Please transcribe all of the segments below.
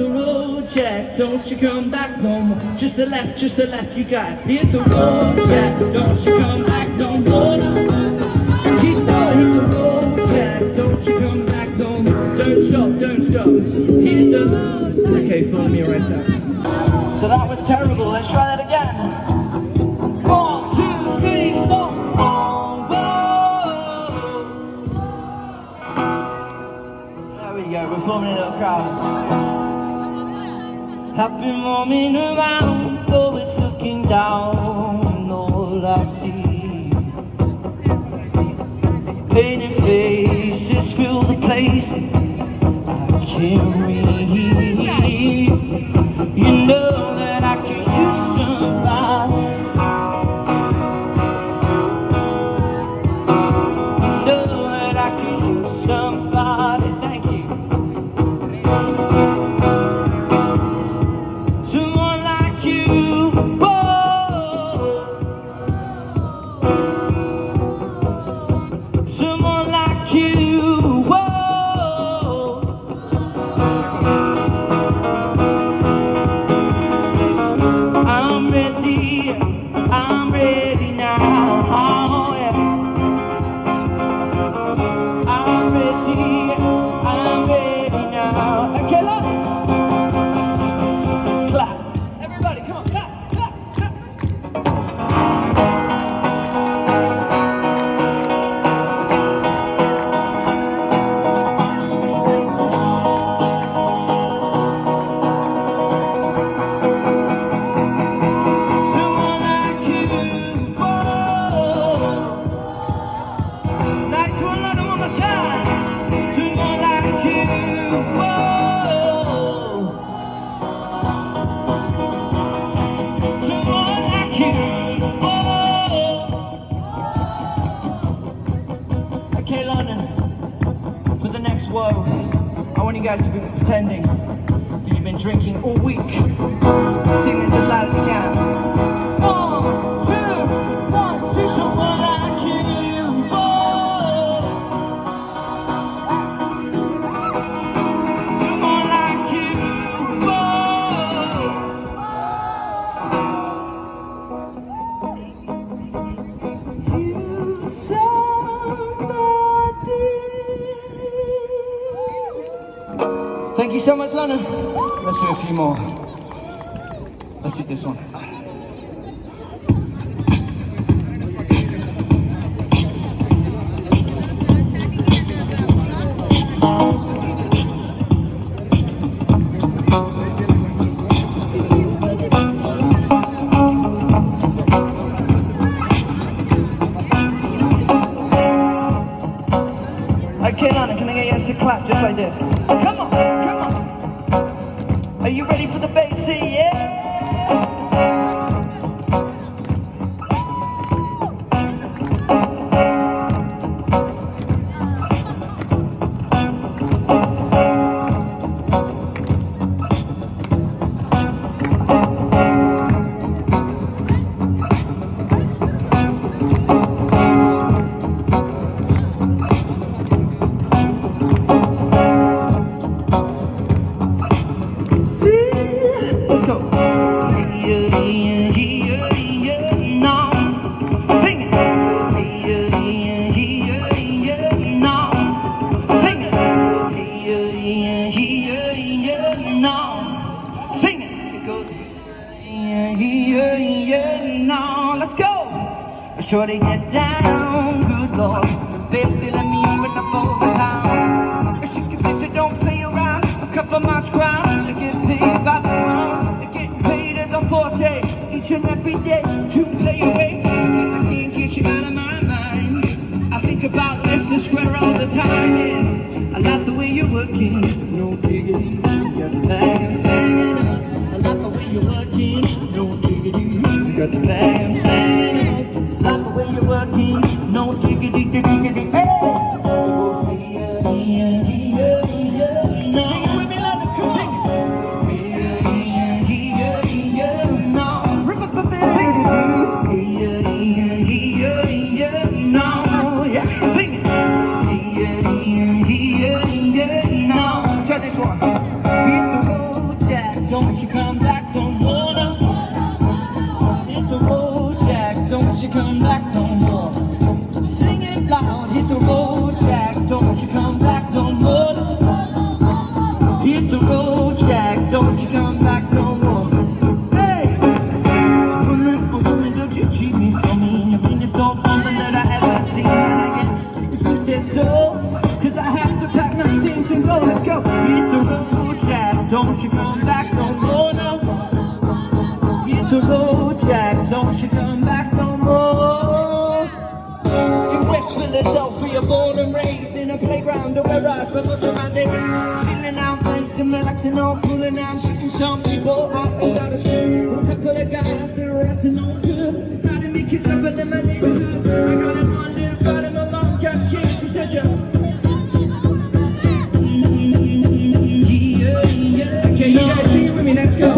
the road, Jack, don't you come back no more. Just the left, you got it. Hit the road, Jack, don't you come back no more. Keep going, hit the road, Jack, don't you come back no more. Don't stop. Hit the road, Jack. Okay, follow me right now. So that was terrible, let's try that again. 1, 2, 3, 4. There we go, we're forming a little crowd. I've been roaming around, always looking down, and all I see painted faces fill the places I can't read. You know that I could use somebody. You know that I could use somebody. Thank you. Someone like you. Whoa. Someone like you. Whoa. I'm ready now, yeah. I'm ready now. Okay, look. Clap. Everybody, come on, clap. Okay, London, for the next woe, I want you guys to be pretending that you've been drinking all week. Sing this as loud as you can. 1, 2, 1, 2, someone like you. Whoa. Someone like you. Thank you so much, London. Let's do a few more. Let's do this one. Okay, London, can I get you guys to clap just like this? Come on. Are you ready for the bass? Yeah! Let's go! Shorty, get down, good Lord. Baby, let me in with the full town. If you can fix it, don't play around. A couple miles ground, to get paid by the pound. To get paid as a forte, each and every day. To play away, cause I can't get you out of my mind. I think about Leicester Square all the time, yeah. I like the way you're working, no diggity. You're bang, bang, I like the way you're working, no diggity. You got the bang, bang, I like the way you're working, no diggity, diggity, hey. Sing it with me, let it come sing it. No, rip up the bass. No, yeah, sing it. don't you come back no more. No. Hit the road, Jack, don't you come back no more. Sing it loud, hit the road, Jack, don't you come back no more. Hit the road, Jack, don't you come back no more. Hey! Woman, oh woman, don't you treat me so mean. You're the meanest old woman that I ever seen. I guess if you say so, cause I have to pack my things and go, let's go. Hit the road, Jack, don't you come back no more, no. Hit the road, Jack, don't you come back no more. In West Philadelphia, born and raised in a playground where I spent most of my days. Chilling out, dancing, relaxing, all fooling out, shooting some people out and down the street. A couple of guys that were acting all good, started making trouble in my neighborhood. I got in London, fighting my mom got scared, she said, yeah. Okay, you guys sing it with me, let's go.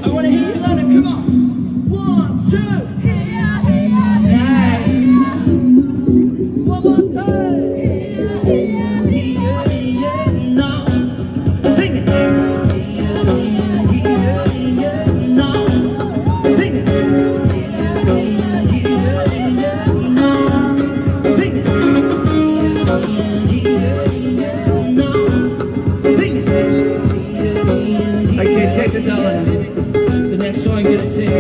I wanna hear you, London, come on. 1, 2. Nice. One more time. No. Sing it. No. Sing it. No. Sing it. Okay, check this out. The next song I'm gonna sing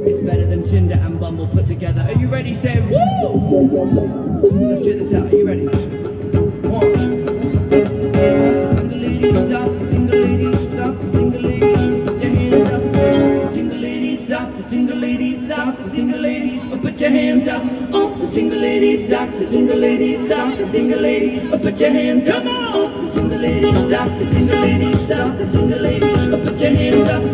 is better than Tinder and Bumble put together. Are you ready? Say woo! Let's check this out. Are you ready? One. Single ladies up, single ladies up, single ladies, put your hands up. Single ladies up, the single ladies up, the single ladies, put your hands up. Oh, the single ladies up, the single ladies up, the single ladies, put your hands up. Oh, the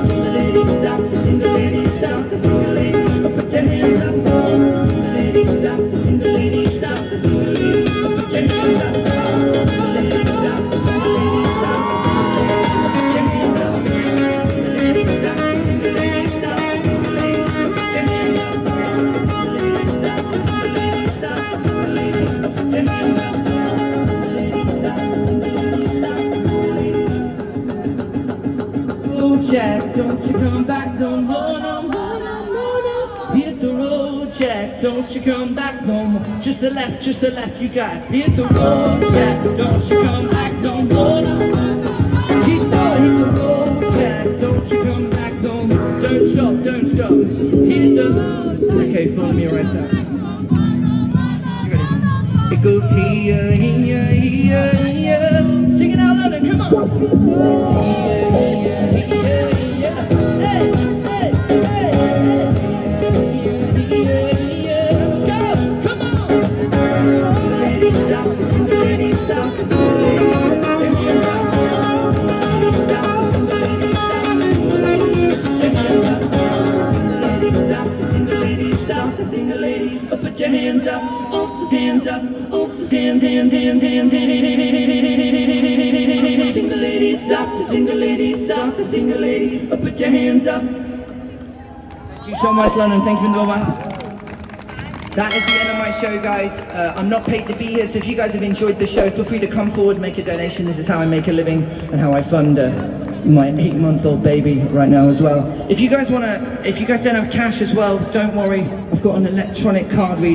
single ladies up, the single ladies up, the single ladies, put your hands up. Oh, the single ladies up, the single ladies up, the single ladies, put your hands up. Oh, the single ladies up, the single ladies up, the single ladies, put your hands up. Oh, the single ladies up, the single ladies up, the single ladies, put your hands up. Jack, don't you come back no more, no more, no more, no. Hit the road, Jack, don't you come back no more. Just the left, you got it. Hit the road, Jack, don't you come back no more, no. Hit the road, Jack, don't you come back no more. Don't stop, don't stop. Hit the road, Jack. Okay, follow me right now. You ready? It goes here, here, here, here. Sing it out loud and come on. Here, here, here. Put your hands up, oh, hands up, oh, hands, hands, hands, hands, hands. Single ladies up, the single ladies up, the single ladies. Put your hands up. Thank you so much, London. Thank you very much. That is the end of my show, guys. I'm not paid to be here, so if you guys have enjoyed the show, feel free to come forward, make a donation. This is how I make a living and how I fund my 8-month-old baby right now as well. If you guys don't have cash as well, don't worry. I've got an electronic card reader.